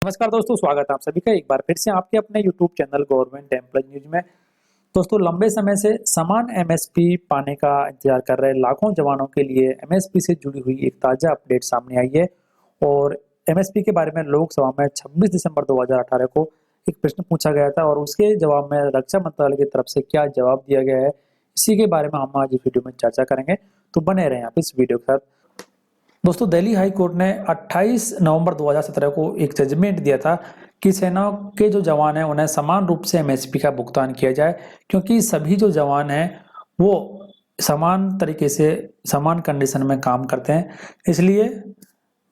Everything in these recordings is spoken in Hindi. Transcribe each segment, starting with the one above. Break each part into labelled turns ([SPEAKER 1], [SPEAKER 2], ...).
[SPEAKER 1] नमस्कार दोस्तों, स्वागत है आप सभी का एक बार फिर से आपके अपने YouTube channel government employ news में। दोस्तों, लंबे समय से समान एमएसपी पाने का इंतजार कर रहे लाखों जवानों के लिए एमएसपी से जुड़ी हुई एक ताजा अपडेट सामने आई है। और एमएसपी के बारे में लोकसभा में 26 दिसंबर 2018 को एक प्रश्न पूछा गया था और उसके जवाब में रक्षा मंत्रालय की तरफ से क्या जवाब दिया गया है, इसी के बारे में हम आज इस वीडियो में चर्चा करेंगे। तो बने रहें आप इस वीडियो के साथ। दोस्तों, दिल्ली हाई कोर्ट ने 28 नवंबर 2017 को एक जजमेंट दिया था कि सेना के जो जवान हैं उन्हें समान रूप से एमएसपी का भुगतान किया जाए, क्योंकि सभी जो जवान हैं वो समान तरीके से समान कंडीशन में काम करते हैं। इसलिए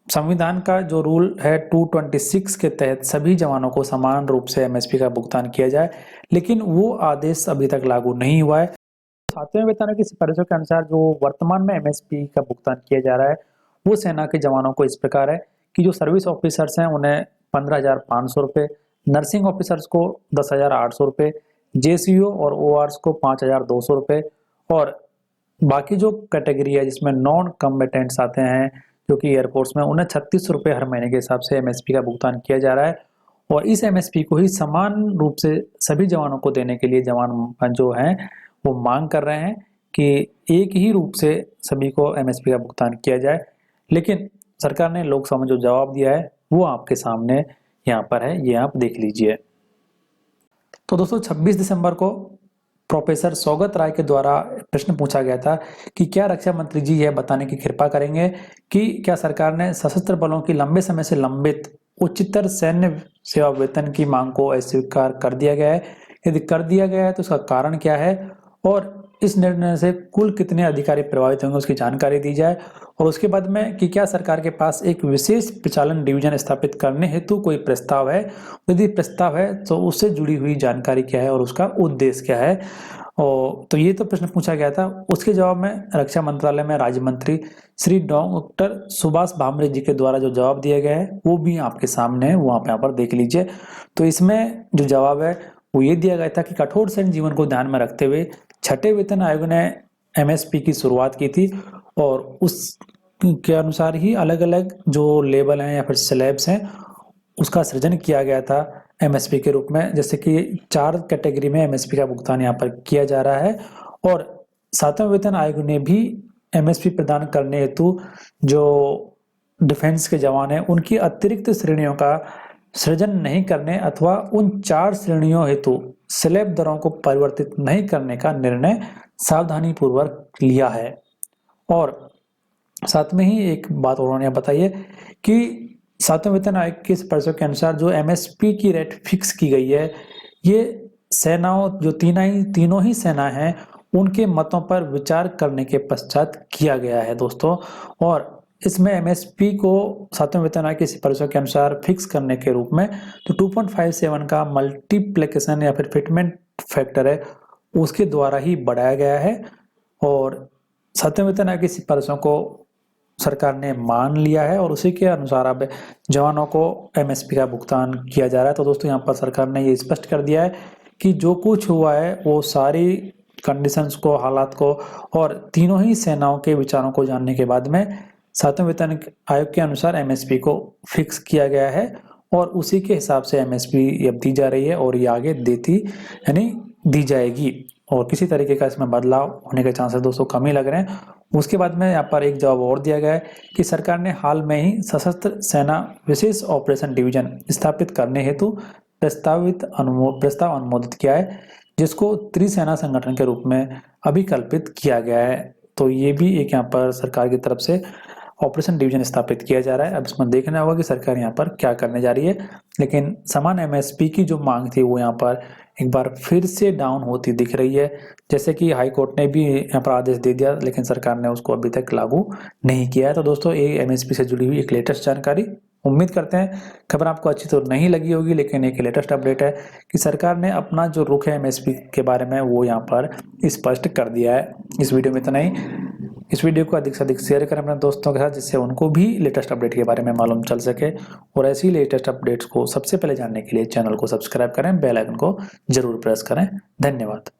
[SPEAKER 1] संविधान का जो रूल है 226 के तहत सभी जवानों को समान रूप से एमएसपी का भुगतान किया जाए, लेकिन वो आदेश अभी तक लागू नहीं हुआ है। 7वें वेतन की सिफारिशों के अनुसार जो वर्तमान में एमएसपी का भुगतान किया जा रहा है वो सेना के जवानों को इस प्रकार है कि जो सर्विस ऑफिसर्स हैं उन्हें 15,500 रुपये, नर्सिंग ऑफिसर्स को 10,800 रुपये, जेसीओ और ओआरस को 5,200 रुपये, और बाकी जो कैटेगरी है जिसमें नॉन कम्बेटेंट्स आते हैं जो कि एयरफोर्स में, उन्हें 36 रुपये हर महीने के हिसाब से एमएसपी का भुगतान किया जा रहा है। और इस एमएसपी को ही समान रूप से सभी जवानों को देने के लिए जवान जो हैं वो मांग कर रहे हैं कि एक ही रूप से सभी को एमएसपी का भुगतान किया जाए। लेकिन सरकार ने लोकसभा में जो जवाब दिया है वो आपके सामने यहाँ पर है, ये आप देख लीजिए। तो दोस्तों, 26 दिसंबर को प्रोफेसर सौगत राय के द्वारा प्रश्न पूछा गया था कि क्या रक्षा मंत्री जी यह बताने की कृपा करेंगे कि क्या सरकार ने सशस्त्र बलों की लंबे समय से लंबित उच्चतर सैन्य सेवा वेतन की मांग को अस्वीकार कर दिया गया है? यदि कर दिया गया है तो उसका कारण क्या है, और इस निर्णय से कुल कितने अधिकारी प्रभावित होंगे उसकी जानकारी दी जाए। और उसके बाद में कि क्या सरकार के पास एक विशेष प्रचालन डिवीजन स्थापित करने हेतु कोई प्रस्ताव है, यदि प्रस्ताव है तो उससे जुड़ी हुई जानकारी क्या है और उसका उद्देश्य क्या है। और तो ये तो प्रश्न पूछा गया था। उसके जवाब में रक्षा मंत्रालय में राज्य मंत्री श्री डॉक्टर सुभाष भामरे जी के द्वारा जो जवाब दिया गया है वो भी आपके सामने है, वो आप यहाँ पर देख लीजिए। तो इसमें जो जवाब है वो ये दिया गया था कि कठोर सैन्य जीवन को ध्यान में रखते हुए छठे वेतन आयोग ने एमएसपी की शुरुआत की थी और उसके अनुसार ही अलग अलग जो लेवल हैं या फिर स्लैब्स हैं उसका सृजन किया गया था एमएसपी के रूप में। जैसे कि 4 कैटेगरी में एमएसपी का भुगतान यहाँ पर किया जा रहा है। और 7वें वेतन आयोग ने भी एमएसपी प्रदान करने हेतु जो डिफेंस के जवान हैं उनकी अतिरिक्त श्रेणियों का सृजन नहीं करने अथवा उन 4 श्रेणियों हेतु स्लैब दरों को परिवर्तित नहीं करने का निर्णय सावधानी पूर्वक लिया है। और साथ में ही एक बात उन्होंने बताई है कि 7वें वेतन आयोग के सिफारिशों के अनुसार जो एमएसपी की रेट फिक्स की गई है ये सेनाओं जो तीनों ही सेना हैं उनके मतों पर विचार करने के पश्चात किया गया है दोस्तों। और इसमें एमएसपी को 7वें वेतन आयोग की सिफारिशों के अनुसार फिक्स करने के रूप में जो 2.57 का मल्टीप्लिकेशन या फिर फिटमेंट फैक्टर है उसके द्वारा ही बढ़ाया गया है। और 7वें वेतन आयोग की सिफारिशों को सरकार ने मान लिया है और उसी के अनुसार अब जवानों को एमएसपी का भुगतान किया जा रहा है। तो दोस्तों, यहाँ पर सरकार ने ये स्पष्ट कर दिया है कि जो कुछ हुआ है वो सारी कंडीशंस को, हालात को और तीनों ही सेनाओं के विचारों को जानने के बाद में 7वें वेतन आयोग के अनुसार एमएसपी को फिक्स किया गया है और उसी के हिसाब से एमएसपी अब दी जा रही है और ये आगे दी जाएगी। और किसी तरीके का इसमें बदलाव होने के चांसेस दोस्तों कम ही लग रहे हैं। उसके बाद में यहाँ पर एक जवाब और दिया गया है कि सरकार ने हाल में ही सशस्त्र सेना विशेष ऑपरेशन डिवीजन स्थापित करने हेतु प्रस्ताव अनुमोदित किया है, जिसको त्रिसेना संगठन के रूप में अभिकल्पित किया गया है। तो ये भी एक यहाँ पर सरकार की तरफ से ऑपरेशन डिवीजन स्थापित किया जा रहा है। अब इसमें देखना होगा कि सरकार यहाँ पर क्या करने जा रही है। लेकिन समान एमएसपी की जो मांग थी वो यहाँ पर एक बार फिर से डाउन होती दिख रही है। जैसे कि हाई कोर्ट ने भी यहाँ पर आदेश दे दिया लेकिन सरकार ने उसको अभी तक लागू नहीं किया है। तो दोस्तों, ये एमएसपी से जुड़ी हुई एक लेटेस्ट जानकारी, उम्मीद करते हैं खबर आपको अच्छी तो नहीं लगी होगी, लेकिन एक लेटेस्ट अपडेट है कि सरकार ने अपना जो रुख है एमएसपी के बारे में वो यहाँ पर स्पष्ट कर दिया है। इस वीडियो में इतना ही। इस वीडियो को अधिक से अधिक शेयर करें अपने दोस्तों के साथ, जिससे उनको भी लेटेस्ट अपडेट के बारे में मालूम चल सके। और ऐसी लेटेस्ट अपडेट्स को सबसे पहले जानने के लिए चैनल को सब्सक्राइब करें, बेल आइकन को जरूर प्रेस करें। धन्यवाद।